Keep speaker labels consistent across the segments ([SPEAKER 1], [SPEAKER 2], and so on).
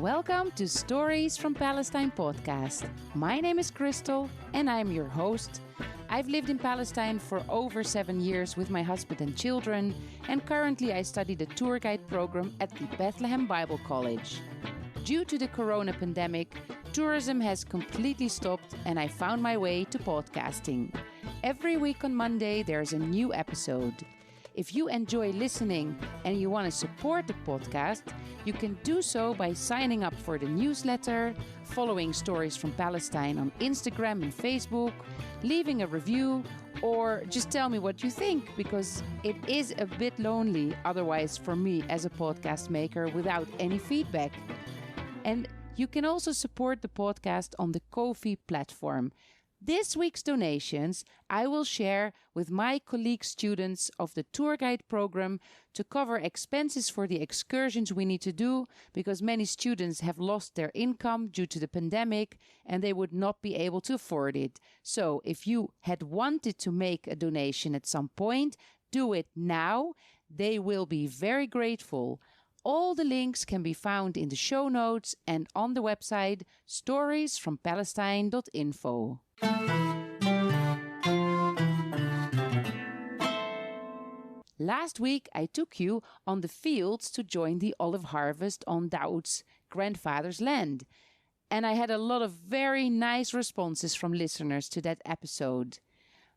[SPEAKER 1] Welcome to Stories from Palestine podcast. My name is Crystal and I'm your host. I've lived in Palestine for over 7 years with my husband and children, and currently I study the tour guide program at the Bethlehem Bible College. Due to the corona pandemic, tourism has completely stopped and I found my way to podcasting. Every week on Monday there's a new episode. If you enjoy listening and you want to support the podcast, you can do so by signing up for the newsletter, following Stories from Palestine on Instagram and Facebook, leaving a review, or just tell me what you think, because it is a bit lonely otherwise for me as a podcast maker without any feedback. And you can also support the podcast on the Ko-fi platform. This week's donations I will share with my colleague students of the tour guide program to cover expenses for the excursions we need to do, because many students have lost their income due to the pandemic and they would not be able to afford it. So if you had wanted to make a donation at some point, do it now. They will be very grateful. All the links can be found in the show notes and on the website storiesfrompalestine.info. Last week I took you on the fields to join the olive harvest on Daoud's grandfather's land, and I had a lot of very nice responses from listeners to that episode.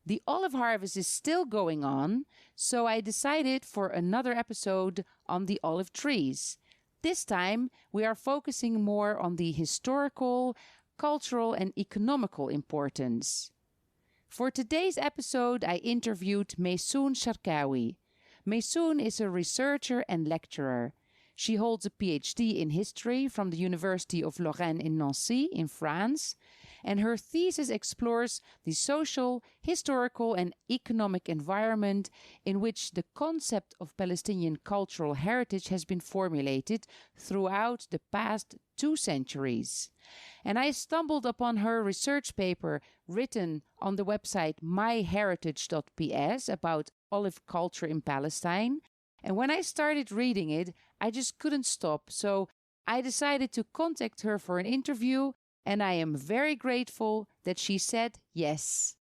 [SPEAKER 1] The olive harvest is still going on, so I decided for another episode on the olive trees. This time we are focusing more on the historical, cultural and economical importance. For today's episode, I interviewed Maysoon Sharkawi. Maysoon is a researcher and lecturer. She holds a PhD in history from the University of Lorraine in Nancy in France, and her thesis explores the social, historical and economic environment in which the concept of Palestinian cultural heritage has been formulated throughout the past 2 centuries. And I stumbled upon her research paper written on the website myheritage.ps about olive culture in Palestine. And when I started reading it, I just couldn't stop. So I decided to contact her for an interview, and I am very grateful that she said yes.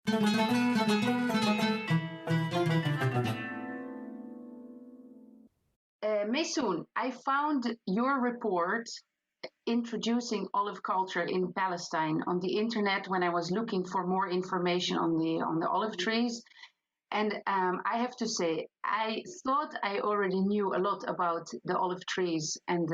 [SPEAKER 1] Maysoon, I found your report introducing olive culture in Palestine on the internet when I was looking for more information on the olive trees. And I have to say, I thought I already knew a lot about the olive trees and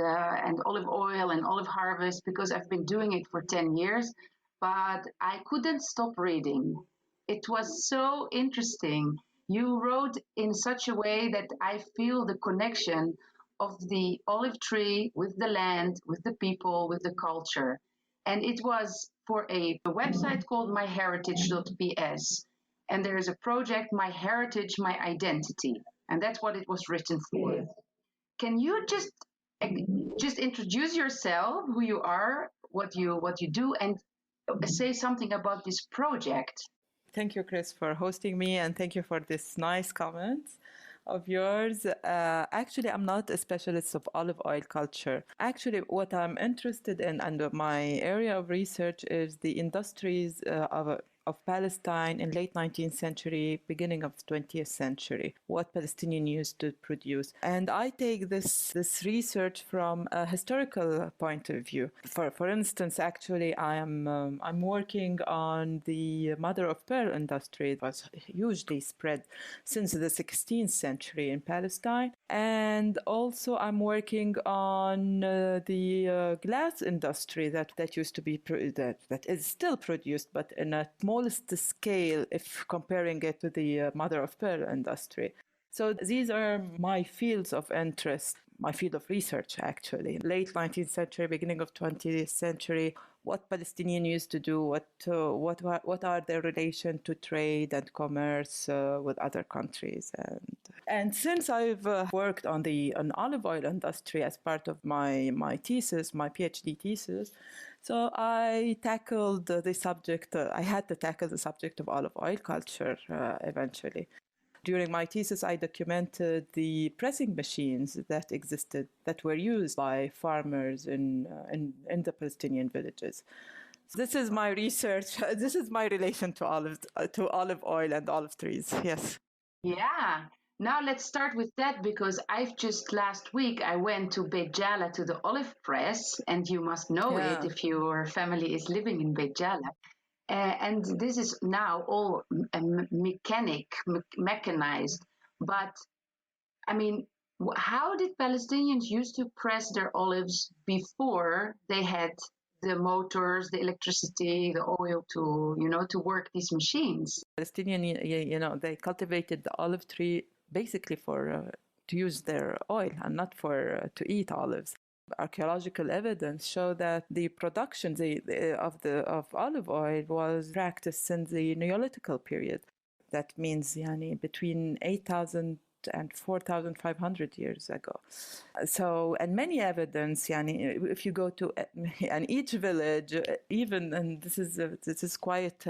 [SPEAKER 1] olive oil and olive harvest because I've been doing it for 10 years, but I couldn't stop reading. It was so interesting. You wrote in such a way that I feel the connection of the olive tree with the land, with the people, with the culture. And it was for a website called myheritage.ps. And there is a project, My Heritage, My Identity. And that's what it was written for. Yes. Can you just introduce yourself, who you are, what you do, and say something about this project?
[SPEAKER 2] Thank you, Chris, for hosting me, and thank you for this nice comments of yours. Actually, I'm not a specialist of olive oil culture. Actually, what I'm interested in and my area of research is the industries of Palestine in late 19th century, beginning of 20th century, what Palestinians used to produce. And I take this research from a historical point of view. For instance, actually, I'm working on the mother of pearl industry. It was hugely spread since the 16th century in Palestine. And also I'm working on the glass industry that used to be, that is still produced, but in a smallest scale if comparing it to the mother of pearl industry. So these are my fields of interest, my field of research actually. Late 19th century, beginning of 20th century, what Palestinians used to do, what are their relation to trade and commerce with other countries. And since I've worked on an olive oil industry as part of my thesis, my PhD thesis, so I tackled the subject, I had to tackle the subject of olive oil culture eventually. During my thesis, I documented the pressing machines that existed, that were used by farmers in the Palestinian villages. This is my research. This is my relation to olive oil and olive trees. Yes.
[SPEAKER 1] Yeah. Now let's start with that, because I've just last week I went to Beit Jala to the olive press, and you must know it
[SPEAKER 2] Yeah.
[SPEAKER 1] if your family is living in Beit Jala. And this is now all mechanized. But I mean, how did Palestinians used to press their olives before they had the motors, the electricity, the oil to work these machines?
[SPEAKER 2] Palestinian, they cultivated the olive tree basically for to use their oil and not for to eat olives. Archaeological evidence show that the production of olive oil was practiced since the Neolithical period. That means between 8,000 and 4,500 years ago. So, and many evidence, if you go to and each village, even, and this is quite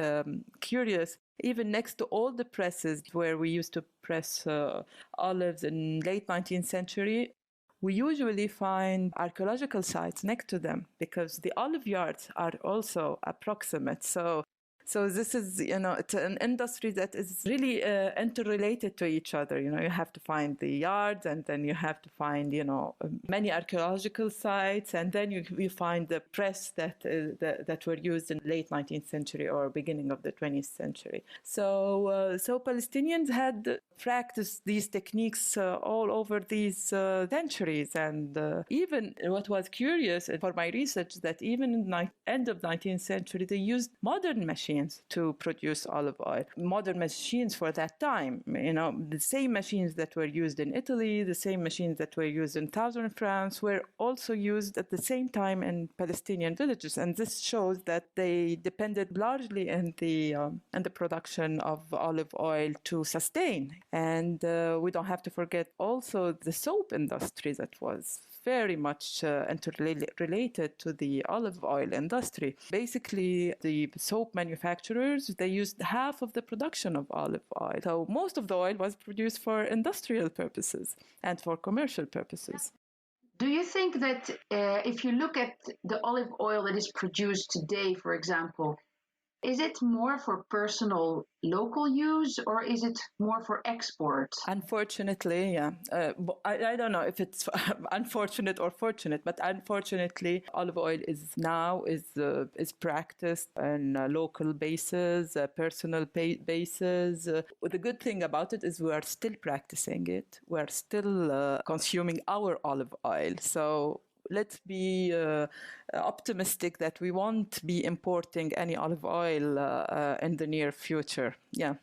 [SPEAKER 2] curious, even next to all the presses where we used to press olives in late 19th century, we usually find archaeological sites next to them because the olive yards are also approximate. So this is, it's an industry that is really interrelated to each other. You have to find the yards, and then you have to find, many archaeological sites, and then you find the press that were used in late 19th century or beginning of the 20th century. So Palestinians had practiced these techniques all over these centuries, and even what was curious for my research that even in the end of 19th century they used modern machines to produce olive oil. Modern machines for that time, the same machines that were used in Italy, the same machines that were used in southern France were also used at the same time in Palestinian villages. And this shows that they depended largely in the production of olive oil to sustain. And we don't have to forget also the soap industry that was very much interrelated to the olive oil industry. Basically, the soap manufacturers, they used half of the production of olive oil. So most of the oil was produced for industrial purposes and for commercial purposes.
[SPEAKER 1] Do you think that if you look at the olive oil that is produced today, for example, is it more for personal local use or is it more for export?
[SPEAKER 2] Unfortunately, yeah. I don't know if it's unfortunate or fortunate, but unfortunately, olive oil is practiced on local basis, personal basis. The good thing about it is we are still practicing it. We are still consuming our olive oil. So let's be optimistic that we won't be importing any olive oil in the near future. Yeah.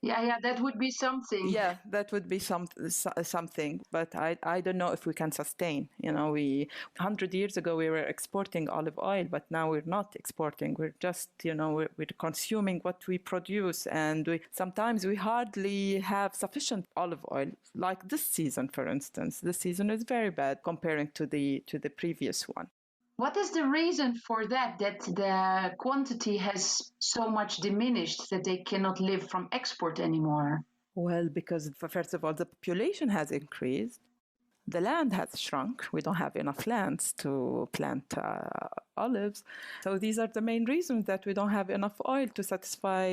[SPEAKER 1] Yeah, that would be something.
[SPEAKER 2] Yeah, that would be something, but I don't know if we can sustain. 100 years ago we were exporting olive oil, but now we're not exporting. We're just, we're consuming what we produce, and sometimes we hardly have sufficient olive oil. Like this season, for instance, this season is very bad comparing to the previous one.
[SPEAKER 1] What is the reason for that the quantity has so much diminished that they cannot live from export anymore?
[SPEAKER 2] Well, because first of all, the population has increased. The land has shrunk. We don't have enough lands to plant olives. So these are the main reasons that we don't have enough oil to satisfy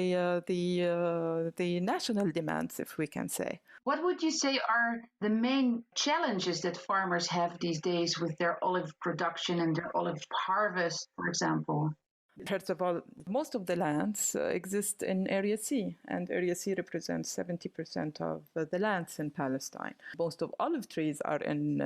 [SPEAKER 2] the national demands, if we can say.
[SPEAKER 1] What would you say are the main challenges that farmers have these days with their olive production and their olive harvest, for example?
[SPEAKER 2] First of all, most of the lands exist in Area C, and Area C represents 70% of the lands in Palestine. Most of olive trees are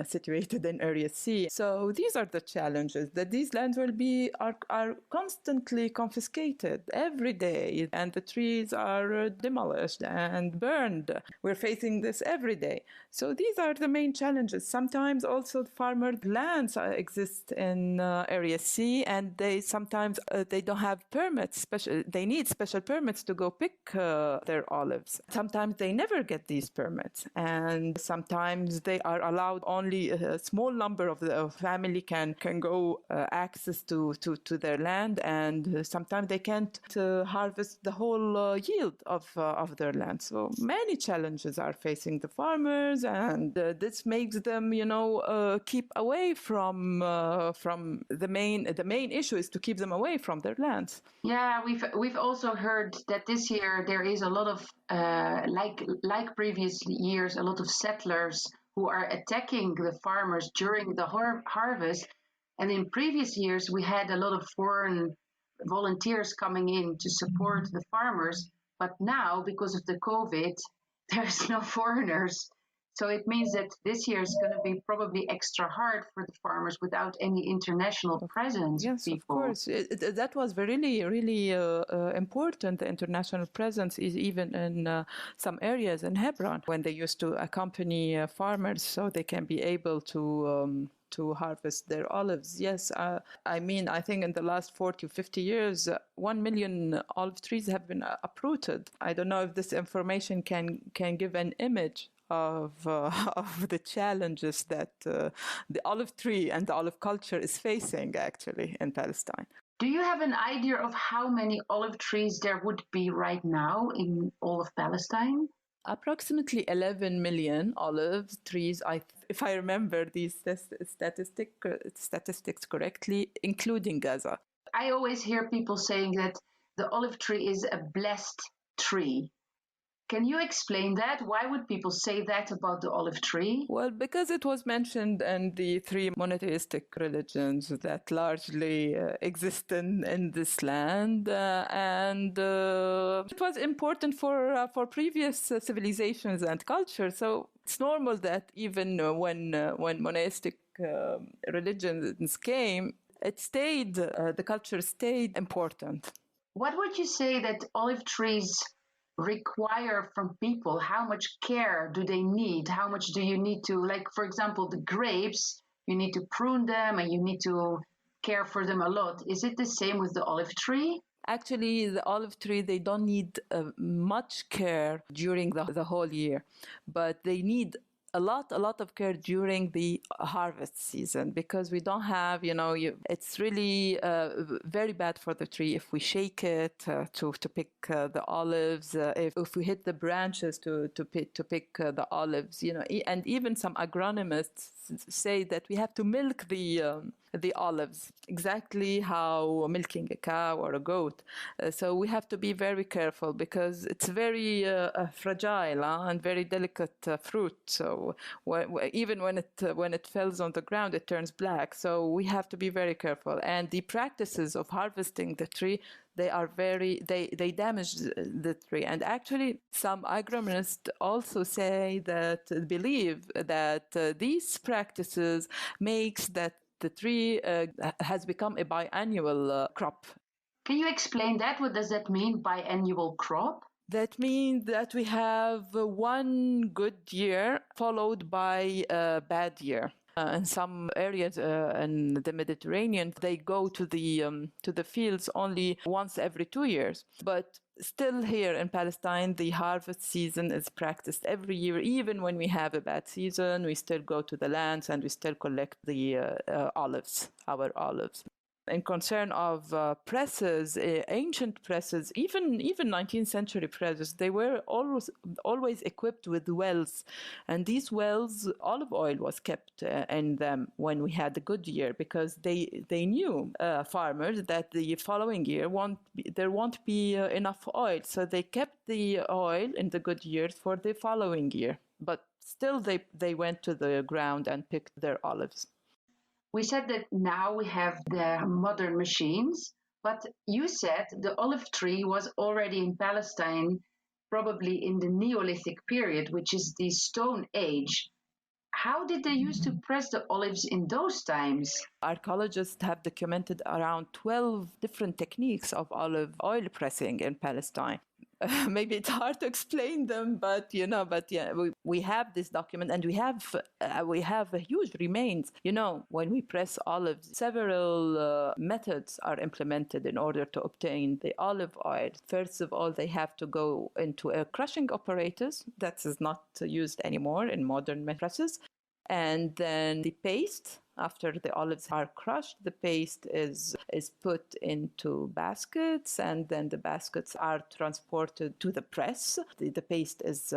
[SPEAKER 2] situated in Area C. So these are the challenges, that these lands are constantly confiscated every day, and the trees are demolished and burned. We're facing this every day. So these are the main challenges. Sometimes also farmer lands exist in Area C, and they sometimes they don't have permits. They need special permits to go pick their olives. Sometimes they never get these permits, and sometimes they are allowed only a small number of the family can go access to their land, and sometimes they can't harvest the whole yield of their land. So many challenges are facing the farmers, and this makes them, keep away from the main issue is to keep them away from their lands.
[SPEAKER 1] Yeah, we've also heard that this year there is a lot of like previous years, a lot of settlers who are attacking the farmers during the harvest. And in previous years, we had a lot of foreign volunteers coming in to support the farmers. But now, because of the COVID, there's no foreigners. So it means that this year is going to be probably extra hard for the farmers without any international presence.
[SPEAKER 2] Yes, of course. That was really, really important. The international presence is even in some areas in Hebron when they used to accompany farmers so they can be able to harvest their olives. Yes, I think in the last 40 or 50 years, 1 million olive trees have been uprooted. I don't know if this information can give an image of the challenges that the olive tree and the olive culture is facing actually in Palestine.
[SPEAKER 1] Do you have an idea of how many olive trees there would be right now in all of Palestine?
[SPEAKER 2] Approximately 11 million olive trees, if I remember these statistics correctly, including Gaza.
[SPEAKER 1] I always hear people saying that the olive tree is a blessed tree. Can you explain that? Why would people say that about the olive tree?
[SPEAKER 2] Well, because it was mentioned in the three monotheistic religions that largely exist in this land, and it was important for previous civilizations and culture. So it's normal that even when monotheistic religions came, the culture stayed important.
[SPEAKER 1] What would you say that olive trees require from people? How much care do they need? How much do you need to, like, for example, the grapes, you need to prune them and you need to care for them a lot. Is it the same with the olive tree?
[SPEAKER 2] Actually, the olive tree, they don't need much care during the whole year, but they need a lot of care during the harvest season, because we don't have, it's really very bad for the tree if we shake it to pick the olives, if we hit the branches to pick the olives, and even some agronomists say that we have to milk the olives, exactly how milking a cow or a goat. So we have to be very careful because it's very fragile and very delicate fruit. So even when it falls on the ground, it turns black. So we have to be very careful. And the practices of harvesting the tree, they damage the tree. And actually, some agronomists also believe that these practices makes that the tree has become a biannual crop.
[SPEAKER 1] Can you explain that? What does that mean, biannual crop?
[SPEAKER 2] That means that we have one good year followed by a bad year. In some areas in the Mediterranean, they go to the fields only once every 2 years. But still here in Palestine, the harvest season is practiced every year. Even when we have a bad season, we still go to the lands and we still collect the our olives. In concern of presses, ancient presses, even 19th century presses, they were always equipped with wells. And these wells, olive oil was kept in them when we had a good year, because they knew, farmers, that the following year there won't be enough oil. So they kept the oil in the good years for the following year. But still they went to the ground and picked their olives.
[SPEAKER 1] We said that now we have the modern machines, but you said the olive tree was already in Palestine probably in the Neolithic period, which is the Stone Age. How did they used to press the olives in those times?
[SPEAKER 2] Archaeologists have documented around 12 different techniques of olive oil pressing in Palestine. maybe it's hard to explain them, but we have this document, and we have a huge remains. When we press olives, several methods are implemented in order to obtain the olive oil. First of all, they have to go into a crushing apparatus that is not used anymore in modern presses. And then the paste, after the olives are crushed, the paste is put into baskets, and then the baskets are transported to the press. The paste is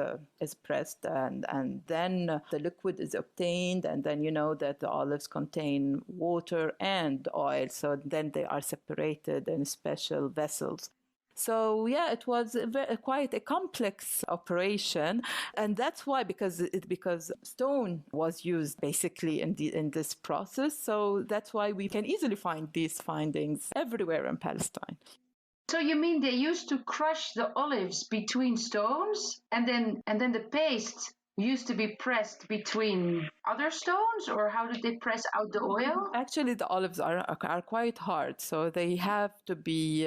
[SPEAKER 2] pressed, and then the liquid is obtained, and then that the olives contain water and oil, so then they are separated in special vessels. So it was quite a complex operation, and that's why because stone was used basically in this process. So that's why we can easily find these findings everywhere in Palestine.
[SPEAKER 3] So you mean they used to crush the olives between stones, and then the paste used to be pressed between other stones, or how did they press out the oil?
[SPEAKER 2] Actually, the olives are quite hard, so they have to be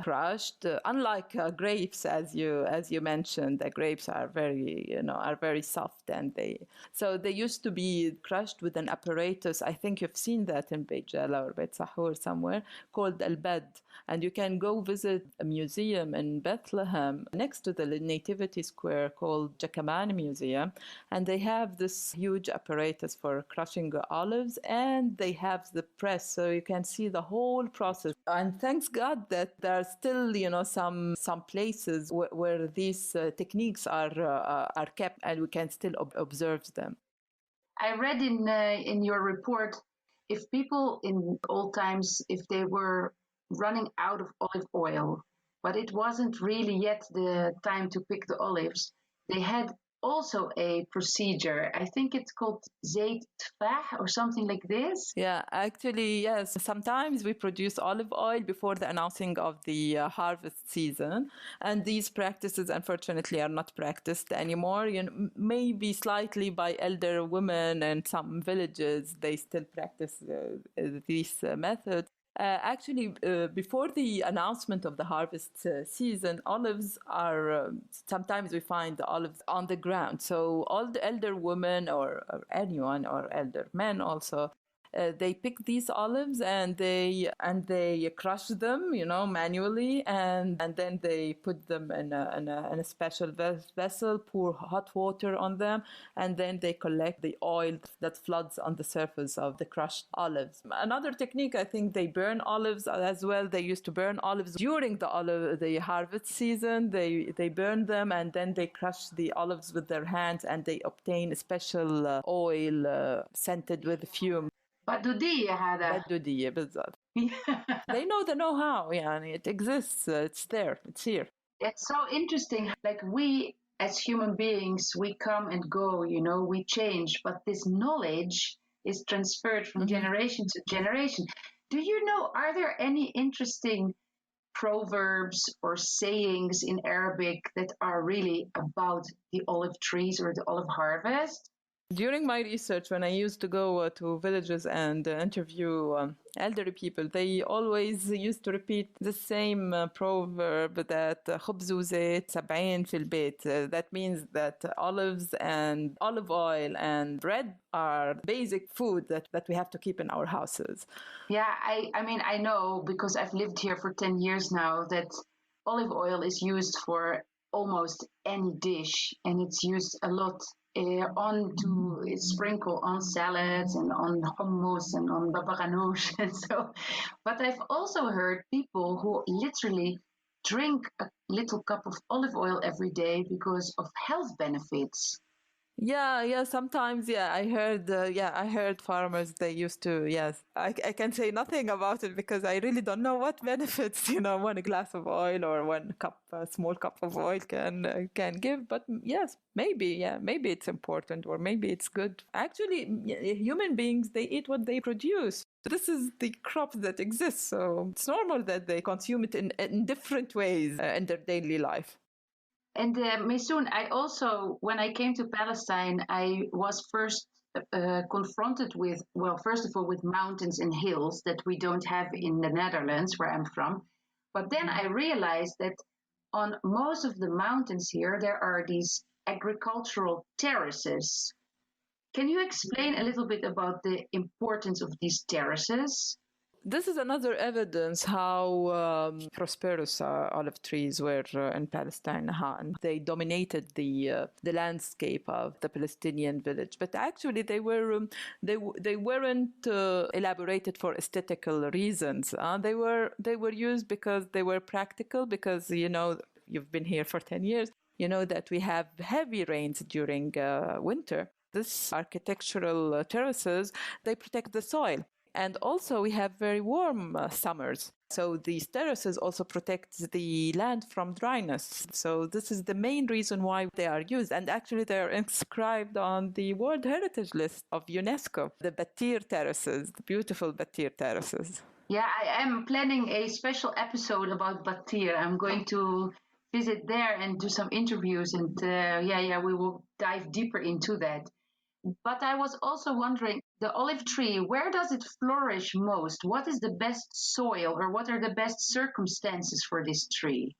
[SPEAKER 2] crushed. Unlike grapes, as you mentioned, the grapes are very soft, and they used to be crushed with an apparatus. I think you've seen that in Beit Jala or Beit Sahur somewhere, called al-bad. And you can go visit a museum in Bethlehem next to the Nativity Square called Jacamani Museum. And they have this huge apparatus for crushing olives, and they have the press, so you can see the whole process. And thanks God that there are still, some places where these techniques are kept, and we can still observe them.
[SPEAKER 3] I read in your report, if people in old times, if they were running out of olive oil, but it wasn't really yet the time to pick the olives, they had also a procedure. I think it's called zayt tfah or something like this.
[SPEAKER 2] Yeah, actually, yes. Sometimes we produce olive oil before the announcing of the harvest season, and these practices, unfortunately, are not practiced anymore. Maybe slightly by elder women and some villages, they still practice these methods. Actually, before the announcement of the harvest season, olives are, sometimes we find the olives on the ground. So all the elder women or anyone, or elder men also, they pick these olives, and they crush them, manually, and then they put them in a special vessel, pour hot water on them, and then they collect the oil that floods on the surface of the crushed olives. Another technique, I think, they burn olives as well. They used to burn olives during the harvest season. They burn them, and then they crush the olives with their hands, and they obtain a special oil scented with fume.
[SPEAKER 3] بدودية هذا.
[SPEAKER 2] بدودية بالضبط. They know the know-how, it exists, it's there, it's here.
[SPEAKER 3] It's so interesting. Like, we as human beings, we come and go, we change, but this knowledge is transferred from generation to generation. Do you know, are there any interesting proverbs or sayings in Arabic that are really about the olive trees or the olive harvest?
[SPEAKER 2] During my research, when I used to go to villages and interview elderly people, they always used to repeat the same proverb that خبز وزيت 70 في البيت. That means that olives and olive oil and bread are basic food that we have to keep in our houses.
[SPEAKER 3] Yeah, I mean, I know, because I've lived here for 10 years now, that olive oil is used for almost any dish, and it's used a lot to sprinkle on salads and on hummus and on baba ganoush and so. But I've also heard people who literally drink a little cup of olive oil every day because of health benefits.
[SPEAKER 2] Yeah, sometimes, I heard farmers, they used to, yes. I can say nothing about it because I really don't know what benefits, one glass of oil or a small cup of oil can give. But yes, maybe it's important, or maybe it's good. Actually, human beings, they eat what they produce. This is the crop that exists, so it's normal that they consume it in different ways in their daily life.
[SPEAKER 3] And Maysoon, I also, when I came to Palestine, I was first confronted with, first of all, with mountains and hills that we don't have in the Netherlands, where I'm from. But then I realized that on most of the mountains here, there are these agricultural terraces. Can you explain a little bit about the importance of these terraces?
[SPEAKER 2] This is another evidence how prosperous olive trees were in Palestine. And they dominated the landscape of the Palestinian village. But actually, they weren't elaborated for aesthetical reasons. They were used because they were practical. Because you've been here for 10 years. You know that we have heavy rains during winter. This architectural terraces, they protect the soil. And also we have very warm summers. So these terraces also protect the land from dryness. So this is the main reason why they are used. And actually they are inscribed on the World Heritage List of UNESCO, the Batir terraces, the beautiful Batir terraces.
[SPEAKER 3] Yeah, I am planning a special episode about Batir. I'm going to visit there and do some interviews. And we will dive deeper into that. But I was also wondering, the olive tree, where does it flourish most? What is the best soil, or what are the best circumstances for this tree?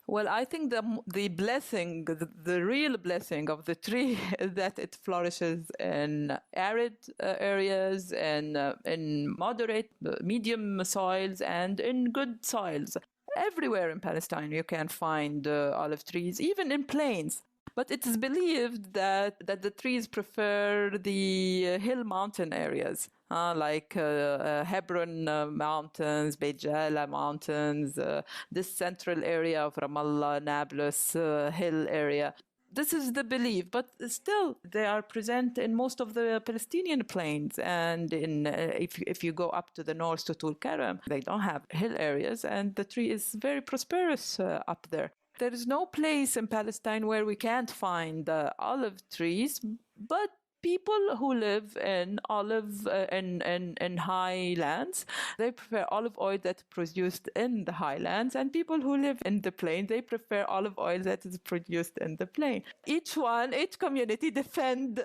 [SPEAKER 2] Well, I think the blessing, the real blessing of the tree is that it flourishes in arid areas and in moderate, medium soils and in good soils. Everywhere in Palestine you can find olive trees, even in plains. But it is believed that the trees prefer the hill mountain areas, like Hebron Mountains, Beit Jala Mountains, this central area of Ramallah, Nablus hill area. This is the belief, but still they are present in most of the Palestinian plains. And if you go up to the north to Tul Karam, they don't have hill areas, and the tree is very prosperous up there. There is no place in Palestine where we can't find olive trees, but people who live in in highlands, they prefer olive oil that's produced in the highlands, and people who live in the plain, they prefer olive oil that is produced in the plain. Each community defends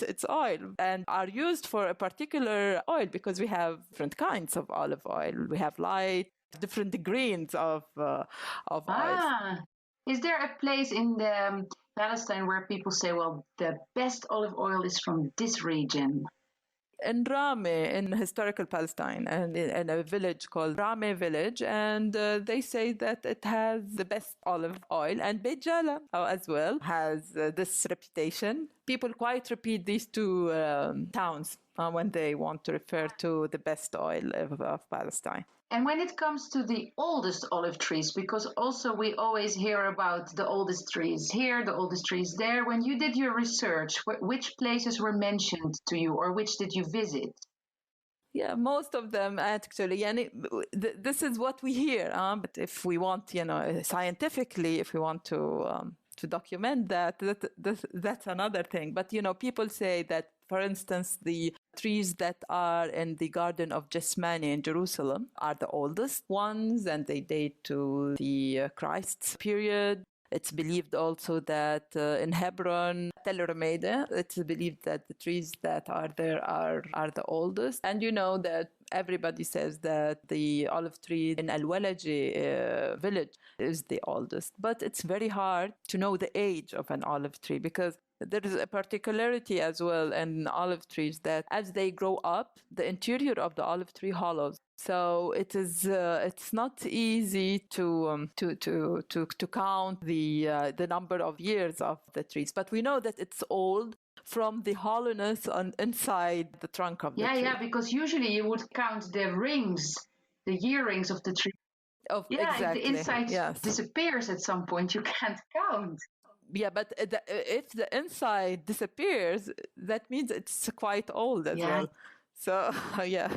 [SPEAKER 2] its oil and are used for a particular oil, because we have different kinds of olive oil. We have light, different degrees of oils.
[SPEAKER 3] Is there a place in the Palestine where people say, well, the best olive oil is from this region?
[SPEAKER 2] In Rameh, in historical Palestine, and in a village called Rameh village, and they say that it has the best olive oil, and Beit Jala as well has this reputation. People quite repeat these two towns when they want to refer to the best oil of Palestine.
[SPEAKER 3] And when it comes to the oldest olive trees, because also we always hear about the oldest trees here, the oldest trees there. When you did your research, which places were mentioned to you, or which did you visit?
[SPEAKER 2] Yeah, most of them actually. And this is what we hear. But if we want, scientifically, if we want to document that's another thing. But, people say that, for instance, the trees that are in the Garden of Gethsemane in Jerusalem are the oldest ones, and they date to the Christ's period. It's believed also that in Hebron, Tel Rumeida, it's believed that the trees that are there are the oldest. And that everybody says that the olive tree in Al-Walaji village is the oldest. But it's very hard to know the age of an olive tree, because there is a particularity as well in olive trees that as they grow up, the interior of the olive tree hollows. So it's not easy to count the number of years of the trees, but we know that it's old from the hollowness inside the trunk of the tree.
[SPEAKER 3] Yeah, because usually you would count the rings, the year rings of the tree.
[SPEAKER 2] Exactly.
[SPEAKER 3] If the inside disappears at some point, you can't count.
[SPEAKER 2] Yeah, but if the inside disappears, that means it's quite old as well. So, yeah.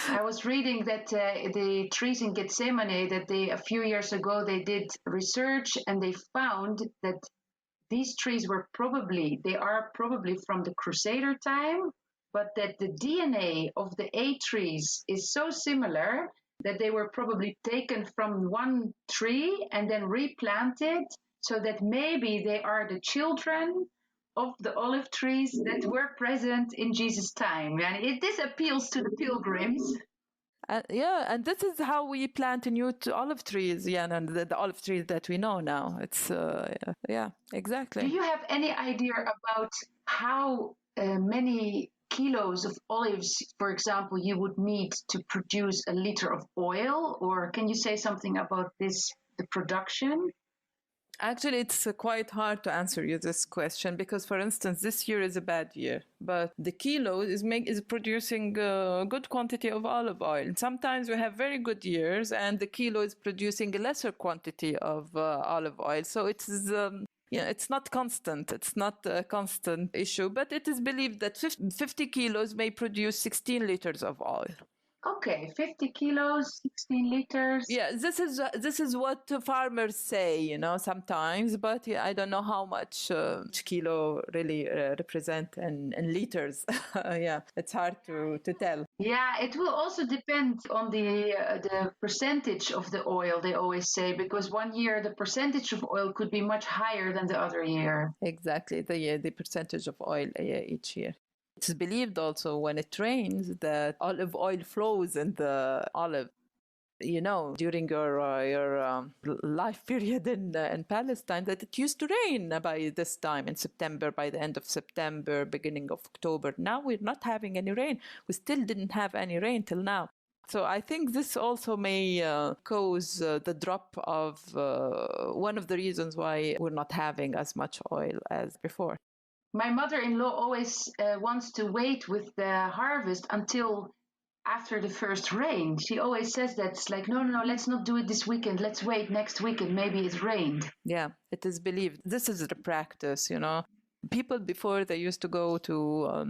[SPEAKER 3] I was reading that the trees in Gethsemane, that a few years ago they did research, and they found that these trees are probably from the Crusader time, but that the DNA of the A trees is so similar that they were probably taken from one tree and then replanted, so that maybe they are the children of the olive trees that were present in Jesus' time. And this appeals to the pilgrims.
[SPEAKER 2] And this is how we plant new olive trees, and the olive trees that we know now. It's exactly.
[SPEAKER 3] Do you have any idea about how many kilos of olives, for example, you would need to produce a liter of oil? Or can you say something about this, the production?
[SPEAKER 2] Actually, it's quite hard to answer you this question because, for instance, this year is a bad year, but the kilo is producing a good quantity of olive oil. And sometimes we have very good years, and the kilo is producing a lesser quantity of olive oil. So it's not constant. It's not a constant issue, but it is believed that 50 kilos may produce 16 liters of oil.
[SPEAKER 3] Okay, 50 kilos, 16 liters.
[SPEAKER 2] Yeah, this is what farmers say, sometimes, but I don't know how much each kilo really represent in liters. Yeah, it's hard to tell.
[SPEAKER 3] Yeah, it will also depend on the percentage of the oil, they always say, because one year the percentage of oil could be much higher than the other year.
[SPEAKER 2] Exactly, the percentage of oil each year. It's believed also when it rains that olive oil flows in the olive. During your life period in Palestine, that it used to rain by this time in September, by the end of September, beginning of October. Now we're not having any rain. We still didn't have any rain till now. So I think this also may cause the drop of one of the reasons why we're not having as much oil as before.
[SPEAKER 3] My mother-in-law always wants to wait with the harvest until after the first rain. She always says that it's like, no, let's not do it this weekend. Let's wait next weekend. Maybe it's rained.
[SPEAKER 2] Yeah, it is believed. This is the practice, People before, they used to go to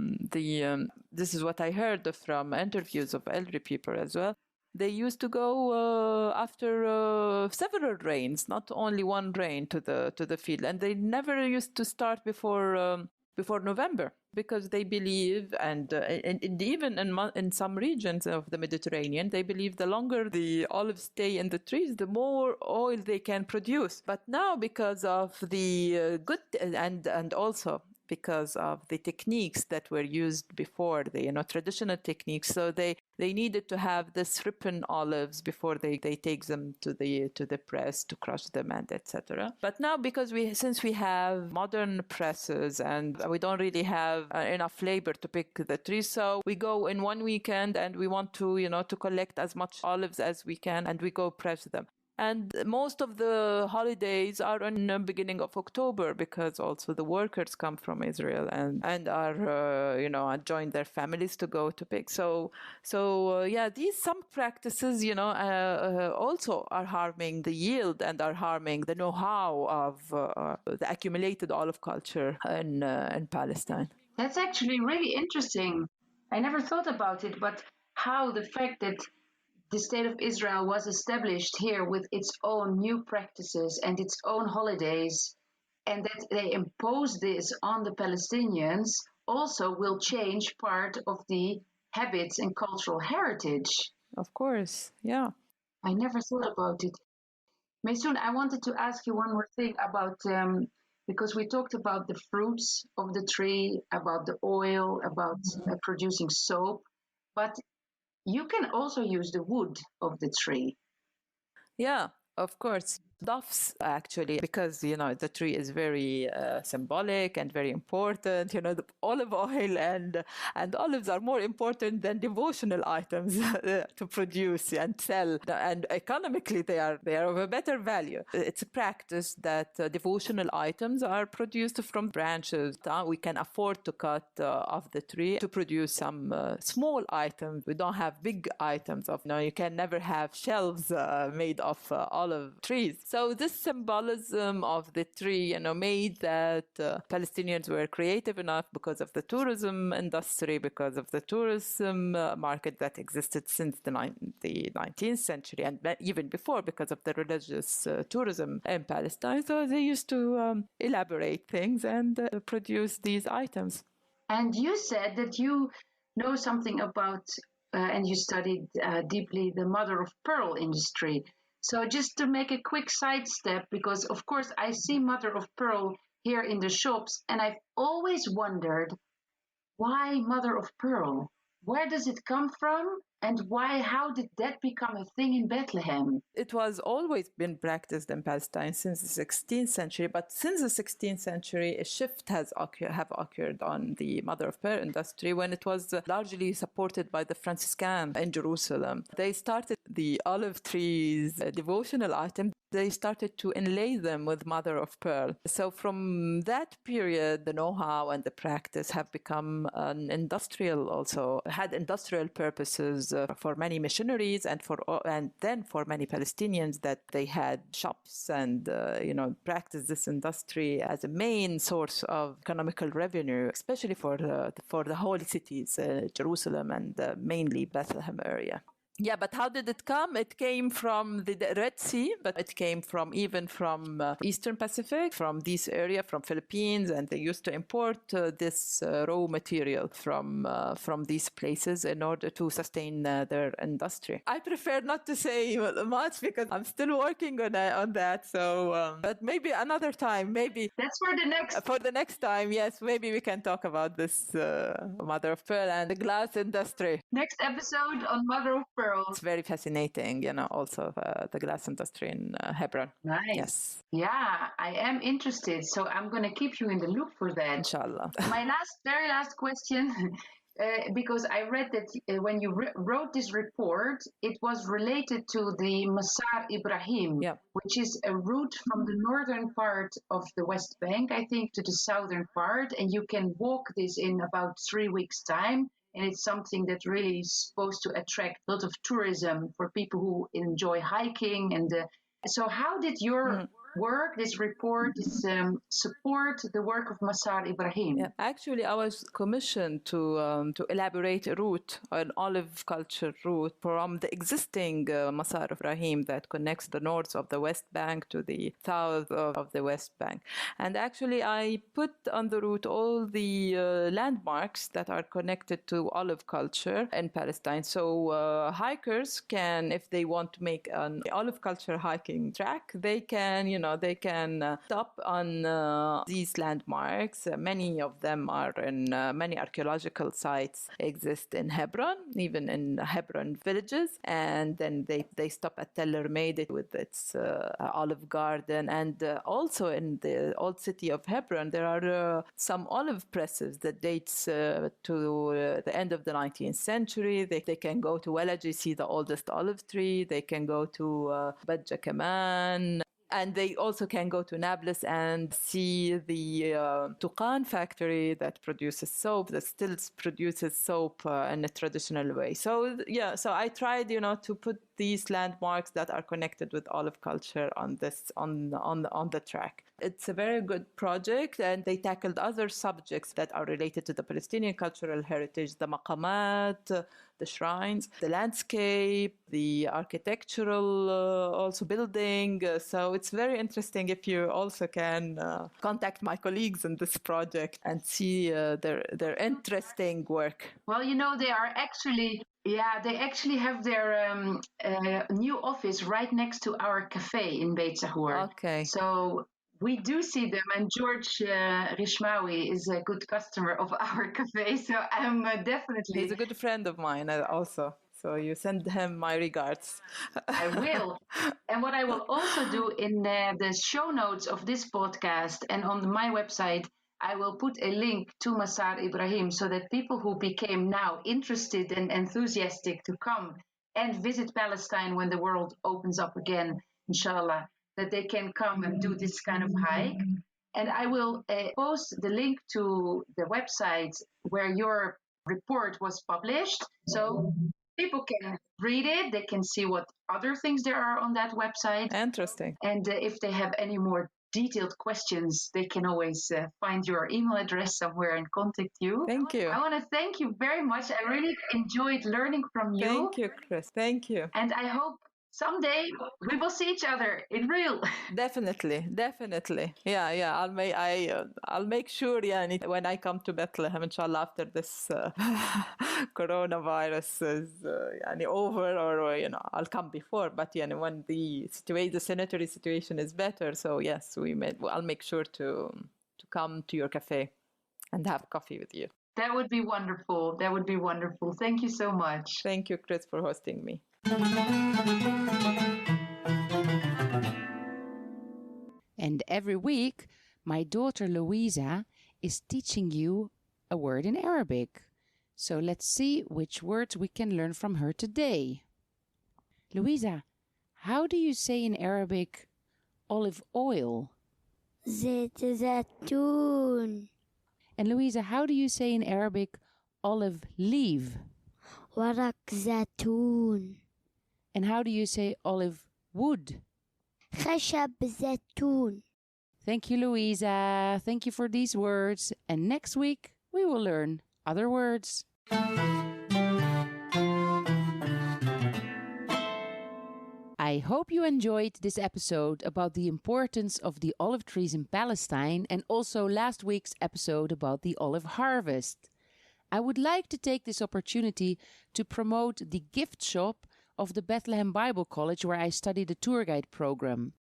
[SPEAKER 2] this is what I heard from interviews of elderly people as well. They used to go after several rains, not only one rain, to the field, and they never used to start before November, because they believe, and even in some regions of the Mediterranean, they believe the longer the olives stay in the trees, the more oil they can produce. But now, because of the good and also because of the techniques that were used before, the traditional techniques, so they needed to have this ripened olives before they take them to the press to crush them and etc. But now, because since we have modern presses and we don't really have enough labor to pick the trees, so we go in one weekend and we want to to collect as much olives as we can, and we go press them. And most of the holidays are in the beginning of October, because also the workers come from Israel and are join their families to go to pick. So these some practices also are harming the yield and are harming the know-how of the accumulated olive culture in Palestine.
[SPEAKER 3] That's actually really interesting. I never thought about it, but how the fact that the state of Israel was established here with its own new practices and its own holidays, and that they impose this on the Palestinians also will change part of the habits and cultural heritage.
[SPEAKER 2] Of course, yeah.
[SPEAKER 3] I never thought about it. Maysoon, I wanted to ask you one more thing about, because we talked about the fruits of the tree, about the oil, about producing soap, but you can also use the wood of the tree.
[SPEAKER 2] Yeah, of course. Doves, actually, because, the tree is very symbolic and very important. The olive oil and olives are more important than devotional items to produce and sell. And economically, they are of a better value. It's a practice that devotional items are produced from branches. We can afford to cut off the tree to produce some small items. We don't have big items you can never have shelves made of olive trees. So this symbolism of the tree, made that Palestinians were creative enough, because of the tourism industry, because of the tourism market that existed since the 19th century, and even before, because of the religious tourism in Palestine. So they used to elaborate things and produce these items.
[SPEAKER 3] And you said that you know something about, and you studied deeply, the mother of pearl industry. So just to make a quick sidestep, because of course I see mother of pearl here in the shops, and I've always wondered, why mother of pearl? where does it come from? And why? How did that become a thing in Bethlehem?
[SPEAKER 2] It was always been practiced in Palestine since the 16th century, but since the 16th century, a shift have occurred on the mother of pearl industry when it was largely supported by the Franciscans in Jerusalem. They started the olive trees, a devotional item. They started to inlay them with mother of pearl. So from that period, the know-how and the practice have become an industrial, also had industrial purposes for many missionaries and then for many Palestinians, that they had shops and practiced this industry as a main source of economical revenue, especially for the holy cities, Jerusalem and mainly Bethlehem area. Yeah, but how did it come? It came from the Red Sea, but it came from Eastern Pacific, from this area, from Philippines, and they used to import this raw material from these places in order to sustain their industry. I prefer not to say much because I'm still working on that. So, but maybe another time, maybe
[SPEAKER 3] that's for the
[SPEAKER 2] next time. Yes, maybe we can talk about this mother of pearl and the glass industry.
[SPEAKER 3] Next episode on mother of pearl.
[SPEAKER 2] It's very fascinating, also the glass industry in Hebron.
[SPEAKER 3] Nice.
[SPEAKER 2] Yes.
[SPEAKER 3] Yeah, I am interested. So I'm going to keep you in the loop for that.
[SPEAKER 2] Inshallah.
[SPEAKER 3] My very last question, because I read that when you wrote this report, it was related to the Masar Ibrahim, which is a route from the northern part of the West Bank, I think, to the southern part. And you can walk this in about 3 weeks' time. And it's something that really is supposed to attract a lot of tourism for people who enjoy hiking. And so how did your work, this report, support the work of Masar Ibrahim?
[SPEAKER 2] Yeah. Actually, I was commissioned to elaborate a route, an olive culture route from the existing Masar Ibrahim that connects the north of the West Bank to the south of the West Bank. And actually, I put on the route all the landmarks that are connected to olive culture in Palestine. So hikers can, if they want to make an olive culture hiking track, they can stop on these landmarks. Many of them are in many archaeological sites exist in Hebron, even in Hebron villages. And then they stop at Tel Ermeid with its olive garden. And also in the old city of Hebron, there are some olive presses that dates to the end of the 19th century. They can go to Walaji, see the oldest olive tree. They can go to Badja Kaman. And they also can go to Nablus and see the Tuqan factory that produces soap, that still produces soap in a traditional way. So I tried, to put these landmarks that are connected with olive culture on the track. It's a very good project, and they tackled other subjects that are related to the Palestinian cultural heritage, the maqamat, the shrines, the landscape, the architectural also building. So it's very interesting if you also can contact my colleagues in this project and see their interesting work.
[SPEAKER 3] Well, they are actually... Yeah, they actually have their new office right next to our cafe in Beit Sahur.
[SPEAKER 2] Okay.
[SPEAKER 3] So we do see them, and George Rishmawi is a good customer of our cafe. So I'm definitely...
[SPEAKER 2] He's a good friend of mine also. So you send him my regards.
[SPEAKER 3] I will. And what I will also do in the show notes of this podcast and on my website, I will put a link to Masar Ibrahim so that people who became now interested and enthusiastic to come and visit Palestine when the world opens up again, inshallah, that they can come and do this kind of hike. And I will post the link to the website where your report was published. So people can read it. They can see what other things there are on that website.
[SPEAKER 2] Interesting.
[SPEAKER 3] And if they have any more detailed questions, they can always find your email address somewhere and contact you.
[SPEAKER 2] Thank you.
[SPEAKER 3] I want to thank you very much. I really enjoyed learning from you.
[SPEAKER 2] Thank you, Chris. Thank you.
[SPEAKER 3] And I hope someday we will see each other in real.
[SPEAKER 2] Definitely. Yeah. I'll make sure. Yeah, when I come to Bethlehem, inshallah, after this coronavirus is over, or I'll come before. But when the sanitary situation is better, so yes, I'll make sure to come to your cafe and have coffee with you.
[SPEAKER 3] That would be wonderful. That would be wonderful. Thank you so much.
[SPEAKER 2] Thank you, Chris, for hosting me.
[SPEAKER 1] And every week, my daughter Louisa is teaching you a word in Arabic. So let's see which words we can learn from her today. Louisa, how do you say in Arabic olive oil?
[SPEAKER 4] زيت زيتون.
[SPEAKER 1] And Louisa, how do you say in Arabic olive leaf?
[SPEAKER 4] ورق زيتون.
[SPEAKER 1] And how do you say olive wood?
[SPEAKER 4] خشب زيتون.
[SPEAKER 1] Thank you, Louisa. Thank you for these words. And next week, we will learn other words. I hope you enjoyed this episode about the importance of the olive trees in Palestine and also last week's episode about the olive harvest. I would like to take this opportunity to promote the gift shop of the Bethlehem Bible College where I study the tour guide program.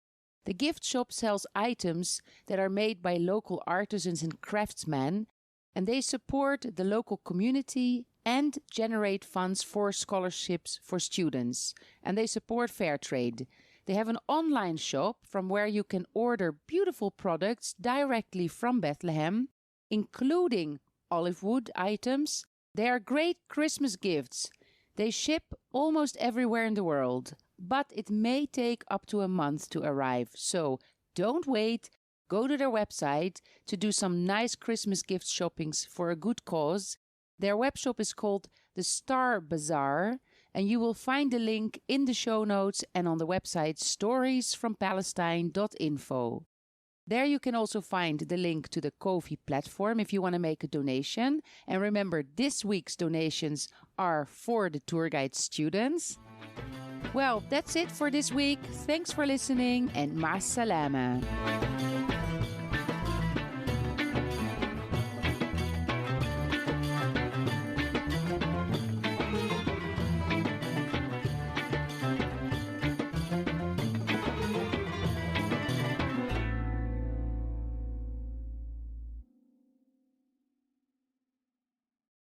[SPEAKER 1] The gift shop sells items that are made by local artisans and craftsmen, and they support the local community and generate funds for scholarships for students. And they support fair trade. They have an online shop from where you can order beautiful products directly from Bethlehem, including olive wood items. They are great Christmas gifts. They ship almost everywhere in the world, but it may take up to a month to arrive. So don't wait. Go to their website to do some nice Christmas gift shoppings for a good cause. Their webshop is called the Star Bazaar, and you will find the link in the show notes and on the website storiesfrompalestine.info. There you can also find the link to the Ko-fi platform if you want to make a donation. And remember, this week's donations are for the tour guide students. Well, that's it for this week. Thanks for listening and ma'as salama.